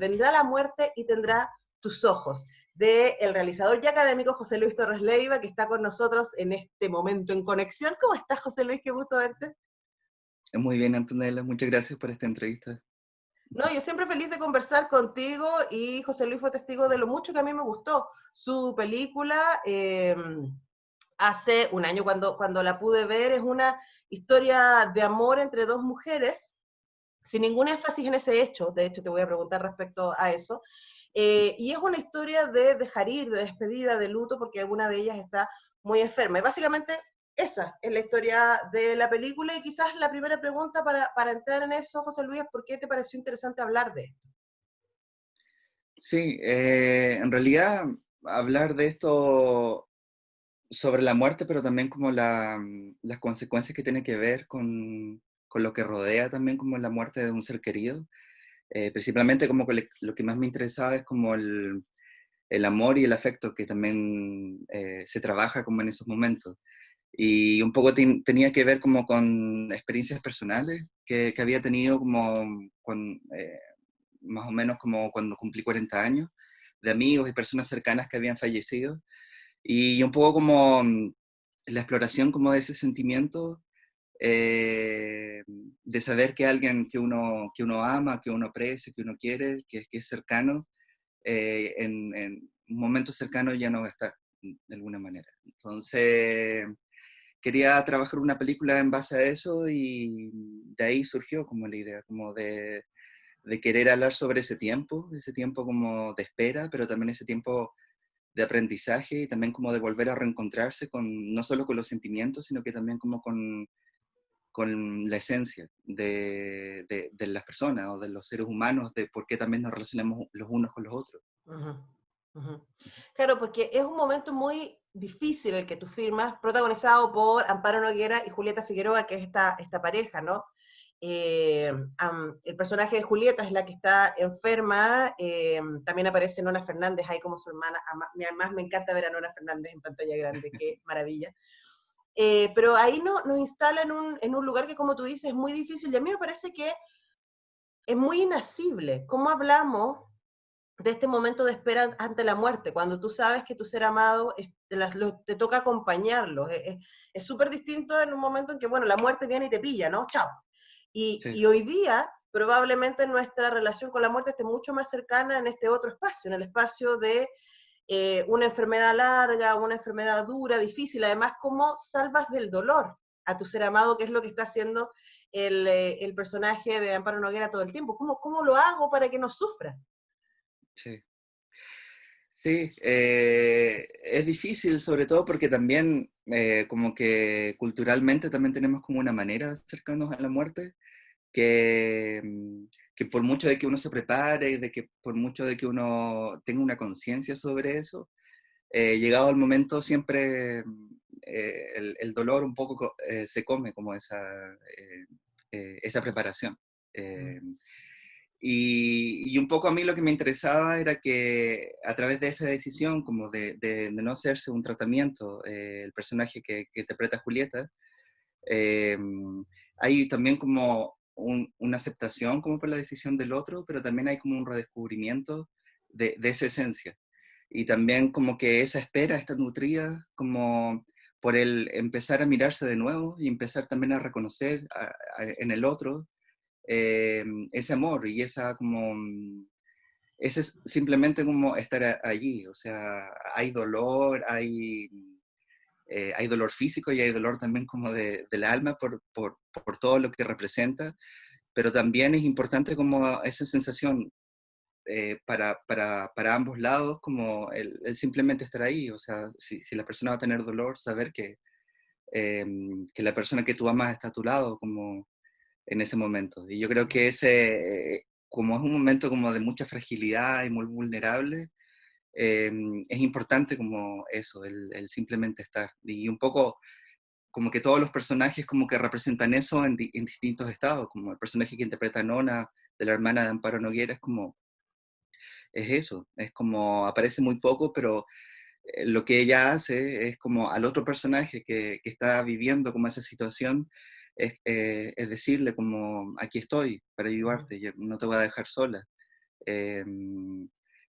Vendrá la muerte y tendrá tus ojos, del realizador y académico José Luis Torres Leiva, que está con nosotros en este momento en conexión. ¿Cómo estás, José Luis? Qué gusto verte. Muy bien, Antonella, muchas gracias por esta entrevista. No, yo siempre feliz de conversar contigo y José Luis fue testigo de lo mucho que a mí me gustó su película. Hace un año cuando la pude ver, es una historia de amor entre dos mujeres, sin ningún énfasis en ese hecho, de hecho te voy a preguntar respecto a eso, y es una historia de dejar ir, de despedida, de luto, porque una de ellas está muy enferma. Y básicamente esa es la historia de la película, y quizás la primera pregunta para entrar en eso, José Luis, es ¿por qué te pareció interesante hablar de esto? Sí, en realidad hablar de esto sobre la muerte, pero también como las consecuencias que tiene que ver con lo que rodea también como la muerte de un ser querido. Principalmente como que lo que más me interesaba es como el amor y el afecto que también se trabaja como en esos momentos. Y un poco tenía que ver como con experiencias personales que había tenido como más o menos como cuando cumplí 40 años, de amigos y personas cercanas que habían fallecido, y un poco como la exploración como de ese sentimiento, de saber que alguien que uno ama, que uno aprecia, que uno quiere, que es cercano, en un momento cercano ya no va a estar, de alguna manera. Entonces, quería trabajar una película en base a eso y de ahí surgió como la idea, como de querer hablar sobre ese tiempo como de espera, pero también ese tiempo de aprendizaje y también como de volver a reencontrarse con, no solo con los sentimientos, sino que también como con la esencia de las personas o de los seres humanos, de por qué también nos relacionamos los unos con los otros. Uh-huh, uh-huh. Claro, porque es un momento muy difícil el que tú firmas, protagonizado por Amparo Noguera y Julieta Figueroa, que es esta pareja, ¿no? Sí. El personaje de Julieta es la que está enferma, también aparece Nona Fernández ahí como su hermana, además me encanta ver a Nona Fernández en pantalla grande, qué maravilla. Pero ahí nos instala en un lugar que, como tú dices, es muy difícil, y a mí me parece que es muy inasible. ¿Cómo hablamos de este momento de espera ante la muerte, cuando tú sabes que tu ser amado te toca acompañarlo? Es súper distinto en un momento en que, bueno, la muerte viene y te pilla, ¿no? Chao. Sí. Y hoy día, probablemente nuestra relación con la muerte esté mucho más cercana en este otro espacio, en el espacio de una enfermedad larga, una enfermedad dura, difícil. Además, ¿cómo salvas del dolor a tu ser amado, que es lo que está haciendo el personaje de Amparo Noguera todo el tiempo? ¿Cómo lo hago para que no sufra? Sí. Sí, es difícil sobre todo porque también como que culturalmente también tenemos como una manera de acercarnos a la muerte que por mucho de que uno se prepare y de que por mucho de que uno tenga una conciencia sobre eso, llegado el momento siempre el dolor un poco se come como esa preparación. Mm. Eh, y un poco a mí lo que me interesaba era que a través de esa decisión, como de no hacerse un tratamiento, el personaje que interpreta Julieta, eh, hay también como una aceptación como por la decisión del otro, pero también hay como un redescubrimiento de esa esencia. Y también como que esa espera está nutrida como por el empezar a mirarse de nuevo y empezar también a reconocer en el otro ese amor y esa como, ese es simplemente como estar allí, o sea, hay dolor, hay dolor físico y hay dolor también como del alma por todo lo que representa, pero también es importante como esa sensación para ambos lados, como el simplemente estar ahí, o sea, si la persona va a tener dolor, saber que la persona que tú amas está a tu lado, como en ese momento. Y yo creo que como es un momento como de mucha fragilidad y muy vulnerable, eh, es importante como eso, el simplemente estar. Y un poco como que todos los personajes como que representan eso en distintos estados, como el personaje que interpreta a Nona, de la hermana de Amparo Noguera, es eso, es como aparece muy poco, pero lo que ella hace es como al otro personaje que está viviendo como esa situación, es decirle como, aquí estoy para ayudarte, yo no te voy a dejar sola. Eh,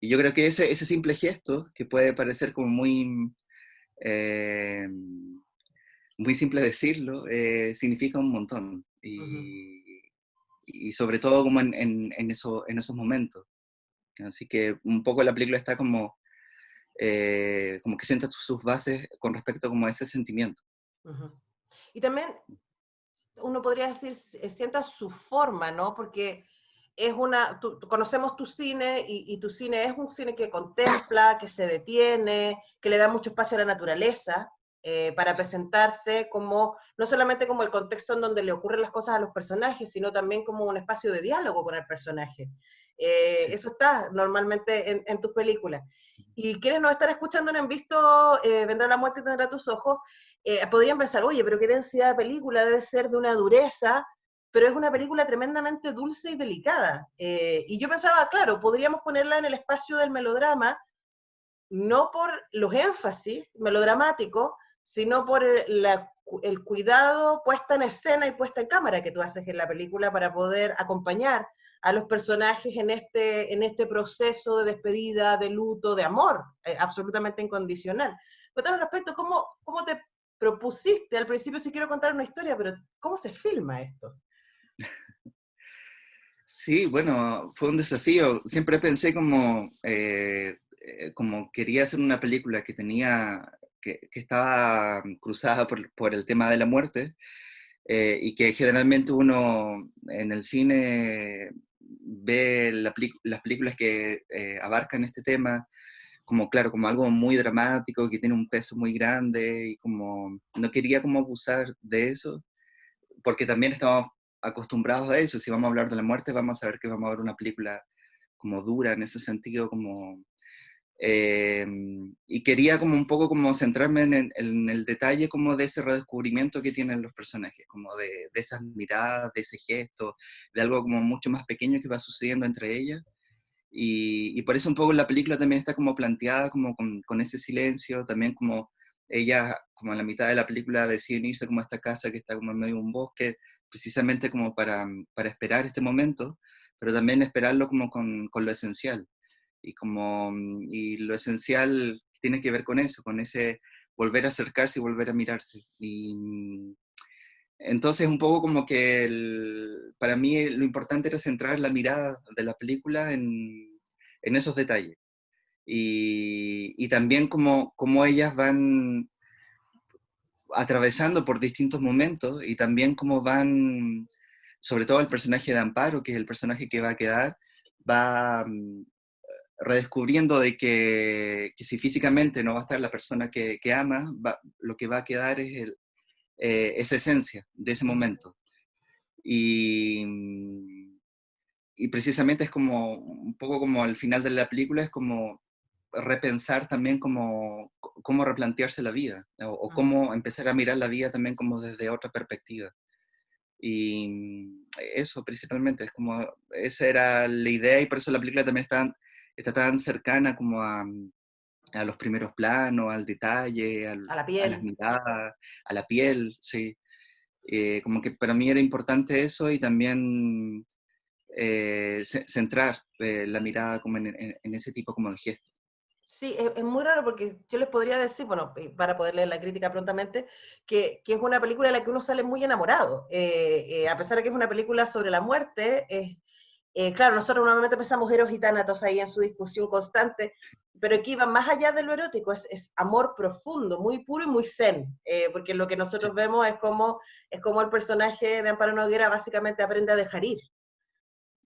y yo creo que ese simple gesto, que puede parecer como eh, muy simple decirlo, significa un montón. Ujú, Y sobre todo como en esos momentos. Así que un poco la película está como que sienta sus bases con respecto como a ese sentimiento. ujú. Y también uno podría decir, sienta su forma, ¿no? Porque es conocemos tu cine y tu cine es un cine que contempla, que se detiene, que le da mucho espacio a la naturaleza para presentarse como, no solamente como el contexto en donde le ocurren las cosas a los personajes, sino también como un espacio de diálogo con el personaje. Sí. Eso está normalmente en tus películas. Y quienes nos están escuchando no han visto Vendrá la muerte y tendrá tus ojos, podrían pensar, oye, pero qué densidad de película, debe ser de una dureza, pero es una película tremendamente dulce y delicada. Y yo pensaba, claro, podríamos ponerla en el espacio del melodrama, no por los énfasis melodramáticos, sino por el cuidado puesta en escena y puesta en cámara que tú haces en la película para poder acompañar a los personajes en este proceso de despedida, de luto, de amor, absolutamente incondicional. Cuéntanos al respecto, ¿cómo te propusiste al principio, si quiero contar una historia, pero cómo se filma esto? Sí, bueno, fue un desafío. Siempre pensé como quería hacer una película que estaba cruzada por el tema de la muerte, y que generalmente uno en el cine ve las películas que abarcan este tema como, claro, como algo muy dramático, que tiene un peso muy grande, y como no quería como abusar de eso, porque también estamos acostumbrados a eso. Si vamos a hablar de la muerte, vamos a ver que vamos a ver una película como dura en ese sentido, eh, y quería como un poco como centrarme en el detalle como de ese redescubrimiento que tienen los personajes, como de esas miradas, de ese gesto, de algo como mucho más pequeño que va sucediendo entre ellas. Y por eso un poco la película también está como planteada como con ese silencio, también como ella, como a la mitad de la película, deciden irse como a esta casa que está como en medio de un bosque, precisamente como para esperar este momento, pero también esperarlo como con lo esencial. Y lo esencial tiene que ver con eso, con ese volver a acercarse y volver a mirarse. Entonces, un poco como que para mí lo importante era centrar la mirada de la película en esos detalles. Y también como ellas van atravesando por distintos momentos, y también cómo van, sobre todo el personaje de Amparo, que es el personaje que va a quedar, va redescubriendo de que si físicamente no va a estar la persona que ama, lo que va a quedar es esa esencia de ese Ujú. momento. Y, y precisamente es como un poco como al final de la película, es como repensar también cómo replantearse la vida, o Mm. cómo empezar a mirar la vida también como desde otra perspectiva. Eso principalmente, es como, esa era la idea, y por eso la película también está tan cercana como a los primeros planos, al detalle, A la a las piel. miradas, a la piel, sí. Como que para mí era importante eso, y también centrar la mirada como en ese tipo como de gesto. Sí, es muy raro porque yo les podría decir, bueno, para poder leer la crítica prontamente, que es una película en la que uno sale muy enamorado. A pesar de que es una película sobre la muerte, claro, nosotros normalmente pensamos Eros y Tánatos ahí en su discusión constante, pero aquí va más allá de lo erótico, es amor profundo, muy puro y muy zen, porque lo que Sí, nosotros vemos es como el personaje de Amparo Noguera básicamente aprende a dejar ir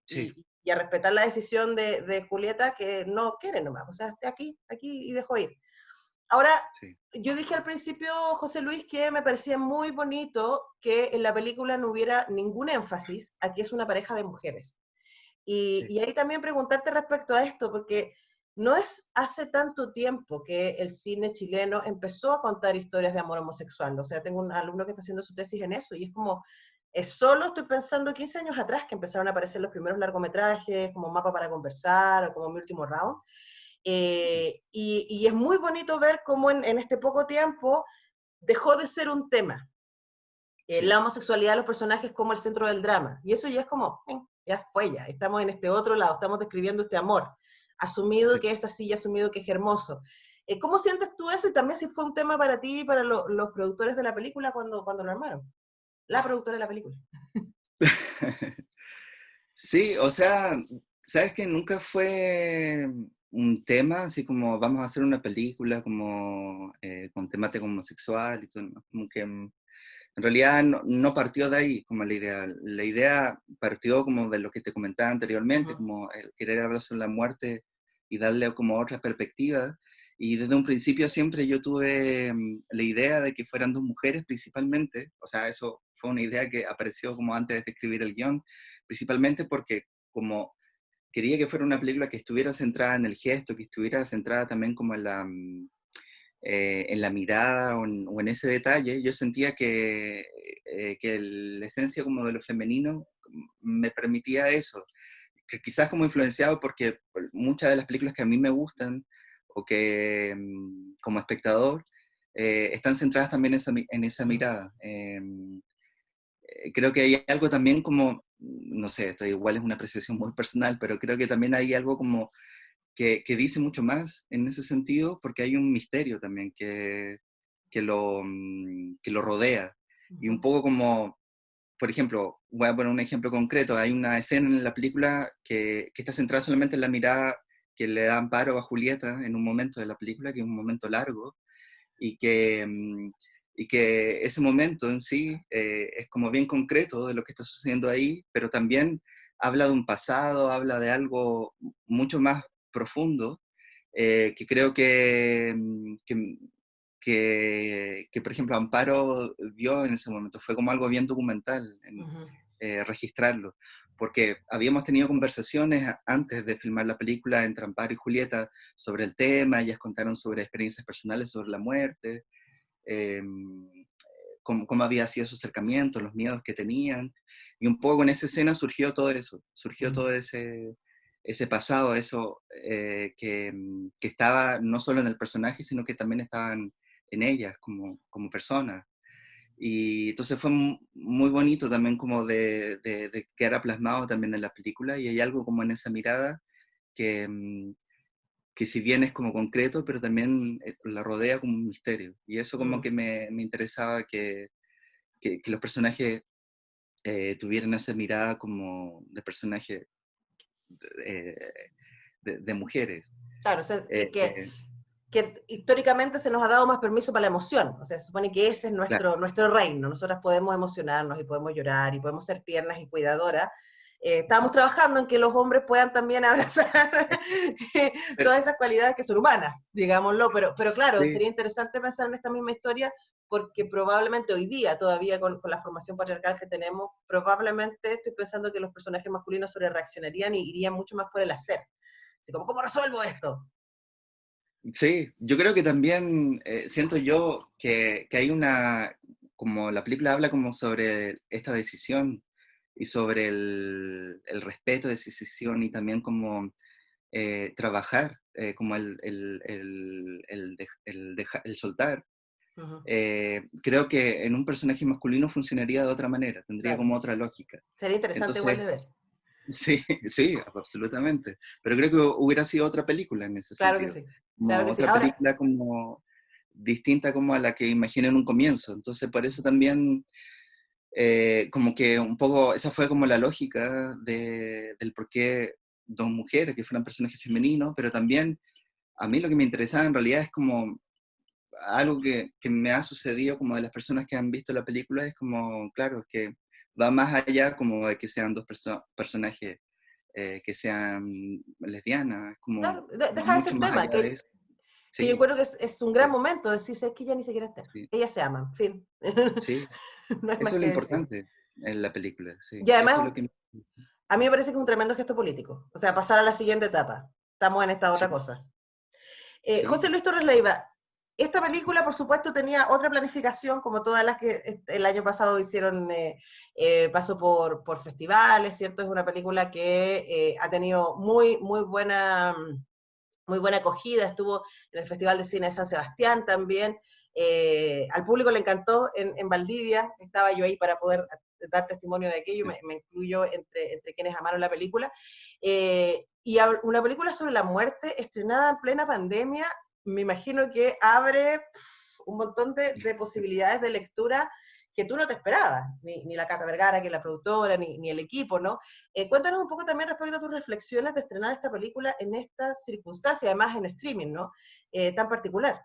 sí, y a respetar la decisión de Julieta que no quiere nomás, o sea, esté aquí y dejó ir. Ahora, sí, yo dije al principio, José Luis, que me parecía muy bonito que en la película no hubiera ningún énfasis a que es una pareja de mujeres. sí, Y ahí también preguntarte respecto a esto, porque no es hace tanto tiempo que el cine chileno empezó a contar historias de amor homosexual. O sea, tengo un alumno que está haciendo su tesis en eso y es como, es solo estoy pensando 15 años atrás que empezaron a aparecer los primeros largometrajes, como Mapa para Conversar o como Mi Último Round. Y es muy bonito ver cómo en este poco tiempo dejó de ser un tema. sí, La homosexualidad de los personajes como el centro del drama. Y eso ya es como, ya fue ya, estamos en este otro lado, estamos describiendo este amor, asumido Sí. que es así y asumido que es hermoso. ¿Cómo sientes tú eso? Y también si fue un tema para ti y para los productores de la película cuando lo armaron. La productora de la película. Sí, o sea, sabes que nunca fue un tema así como vamos a hacer una película como con temática homosexual y todo, ¿no? Como que en realidad no partió de ahí como la idea. La idea partió como de lo que te comentaba anteriormente, Uh-huh. como el querer hablar sobre la muerte y darle como otra perspectiva. Y desde un principio siempre yo tuve la idea de que fueran dos mujeres principalmente, o sea, eso fue una idea que apareció como antes de escribir el guión, principalmente porque como quería que fuera una película que estuviera centrada en el gesto, que estuviera centrada también como en la mirada o en ese detalle, yo sentía que la esencia como de lo femenino me permitía eso, que quizás como influenciado porque muchas de las películas que a mí me gustan o que como espectador están centradas también en esa Uh-huh. mirada. Creo que hay algo también como, no sé, esto igual es una apreciación muy personal, pero creo que también hay algo como que dice mucho más en ese sentido, porque hay un misterio también que lo rodea. Y un Uh-huh. poco como, por ejemplo, voy a poner un ejemplo concreto, hay una escena en la película que está centrada solamente en la mirada que le da Amparo a Julieta en un momento de la película, que es un momento largo, y y que ese momento en sí es como bien concreto de lo que está sucediendo ahí, pero también habla de un pasado, habla de algo mucho más profundo, que creo que, por ejemplo, Amparo vio en ese momento. Fue como algo bien documental en Uh-huh. registrarlo, porque habíamos tenido conversaciones antes de filmar la película entre Amparo y Julieta sobre el tema, ellas contaron sobre experiencias personales sobre la muerte, eh, cómo había sido su acercamiento, los miedos que tenían, y un poco en esa escena surgió todo eso, surgió Uh-huh. todo ese pasado, eso que estaba no solo en el personaje, sino que también estaban en ellas como personas. Y entonces fue muy bonito también como de quedar plasmado también en la película, y hay algo como en esa mirada que, que si bien es como concreto, pero también la rodea como un misterio. Y eso como Uh-huh. que me interesaba que los personajes tuvieran esa mirada como de personaje eh, de mujeres. Claro, o sea, Eh, eh, que históricamente se nos ha dado más permiso para la emoción. O sea, se supone que ese es claro, nuestro reino. Nosotras podemos emocionarnos y podemos llorar y podemos ser tiernas y cuidadoras. Estábamos trabajando en que los hombres puedan también abrazar pero, todas esas cualidades que son humanas, digámoslo, pero claro, sí, sería interesante pensar en esta misma historia porque probablemente hoy día, todavía con la formación patriarcal que tenemos, probablemente estoy pensando que los personajes masculinos sobre reaccionarían y irían mucho más por el hacer. Así como, ¿cómo resuelvo esto? sí, yo creo que también siento yo que hay como la película habla como sobre esta decisión y sobre el respeto de esa decisión y también como trabajar, como el soltar. Uh -huh. Creo que en un personaje masculino funcionaría de otra manera, tendría Claro. como otra lógica. Sería interesante igual Entonces, de ver. sí, sí, absolutamente. Pero creo que hubiera sido otra película en ese Claro que sentido. sí. Claro Como que sí. otra Ahora, película como distinta como a la que imaginé en un comienzo. Entonces, por eso también, como que un poco, esa fue como la lógica del por qué dos mujeres que fueran personajes femeninos, pero también a mí lo que me interesaba en realidad es como algo que me ha sucedido como de las personas que han visto la película, es como, claro, que va más allá como de que sean dos personajes que sean lesbianas, es como claro, va deja de mucho ser más tema, allá de eso. que yo Sí, creo que es un gran sí, momento decirse es que ya ni siquiera estén. sí, Ellas se aman, fin. sí. No hay más Eso es lo que decir. importante en la película, sí. Y Eso es además, lo que... a mí me parece que es un tremendo gesto político. O sea, pasar a la siguiente etapa. Estamos en esta Sí, otra cosa. José sí, Luis Torres Leiva, esta película, por supuesto, tenía otra planificación, como todas las que el año pasado hicieron, pasó por festivales, ¿cierto? Es una película que ha tenido muy buena acogida, estuvo en el Festival de Cine de San Sebastián también, al público le encantó en Valdivia, estaba yo ahí para poder dar testimonio de aquello, me incluyo entre quienes amaron la película. Y una película sobre la muerte estrenada en plena pandemia, me imagino que abre un montón de posibilidades de lectura que tú no te esperabas, ni la Cata Vergara, que es la productora, ni el equipo, ¿no? Cuéntanos un poco también respecto a tus reflexiones de estrenar esta película en estas circunstancias, además en streaming, ¿no? Tan particular.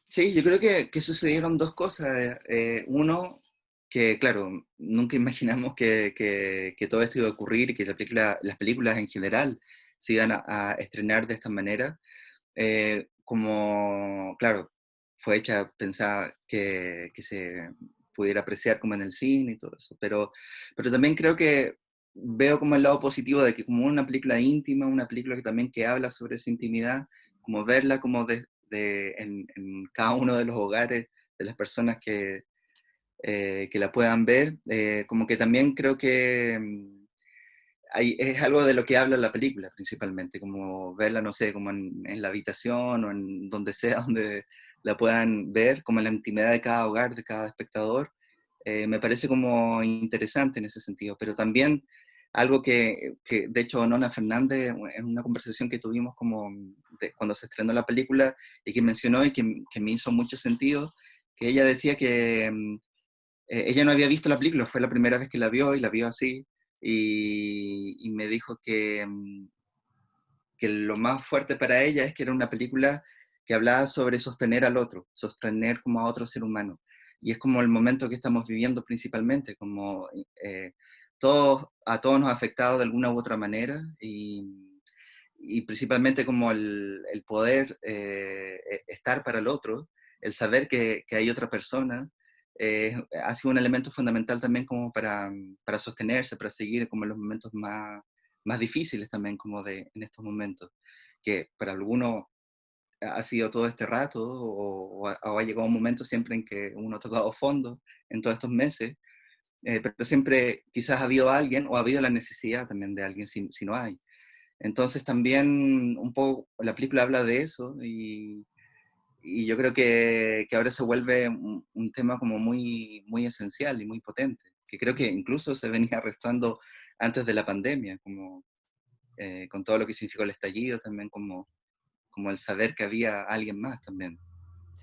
Sí, yo creo que sucedieron dos cosas. Uno, que claro, nunca imaginamos que todo esto iba a ocurrir y que las películas en general se iban a estrenar de esta manera. Como, claro, fue hecha pensada que se pudiera apreciar como en el cine y todo eso, pero también creo que veo como el lado positivo de que como una película íntima, una película que también que habla sobre esa intimidad, como verla como en cada uno de los hogares de las personas que la puedan ver, como que también creo que es algo de lo que habla la película principalmente, como verla, no sé, como en la habitación o en donde sea donde la puedan ver, como en la intimidad de cada hogar, de cada espectador. Me parece como interesante en ese sentido, pero también algo que de hecho Nona Fernández, en una conversación que tuvimos como cuando se estrenó la película y que mencionó y que me hizo mucho sentido, que ella decía que ella no había visto la película, fue la primera vez que la vio y la vio así, y me dijo que lo más fuerte para ella es que era una película que hablaba sobre sostener al otro, sostener como a otro ser humano. Y es como el momento que estamos viviendo principalmente, como a todos nos ha afectado de alguna u otra manera y principalmente como el poder estar para el otro, el saber que hay otra persona, ha sido un elemento fundamental también como para sostenerse, para seguir como en los momentos más difíciles también como en estos momentos, que para algunos ha sido todo este rato o ha llegado un momento siempre en que uno ha tocado fondo en todos estos meses, pero siempre quizás ha habido alguien o ha habido la necesidad también de alguien si no hay. Entonces también un poco la película habla de eso y yo creo que ahora se vuelve un tema como muy esencial y muy potente, que creo que incluso se venía arrastrando antes de la pandemia, como con todo lo que significó el estallido también, como el saber que había alguien más también,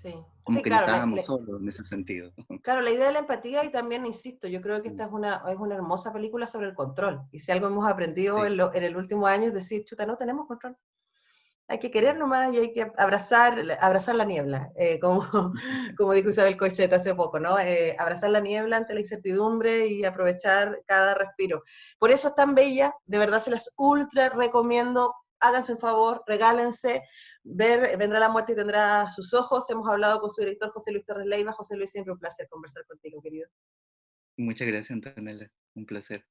Sí, como sí, que no claro, estábamos solos en ese sentido. claro, la idea de la empatía y también, insisto, yo creo que esta es una hermosa película sobre el control. Y si algo hemos aprendido Sí. en el último año es decir, chuta, no tenemos control. Hay que querer nomás y hay que abrazar la niebla, como dijo Isabel Coixet hace poco, ¿no? Abrazar la niebla ante la incertidumbre y aprovechar cada respiro. Por eso es tan bella, de verdad se las ultra recomiendo. Háganse un favor, regálense, vendrá la muerte y tendrá sus ojos. Hemos hablado con su director José Luis Torres Leiva. José Luis, siempre un placer conversar contigo, querido. Muchas gracias, Antonella. Un placer.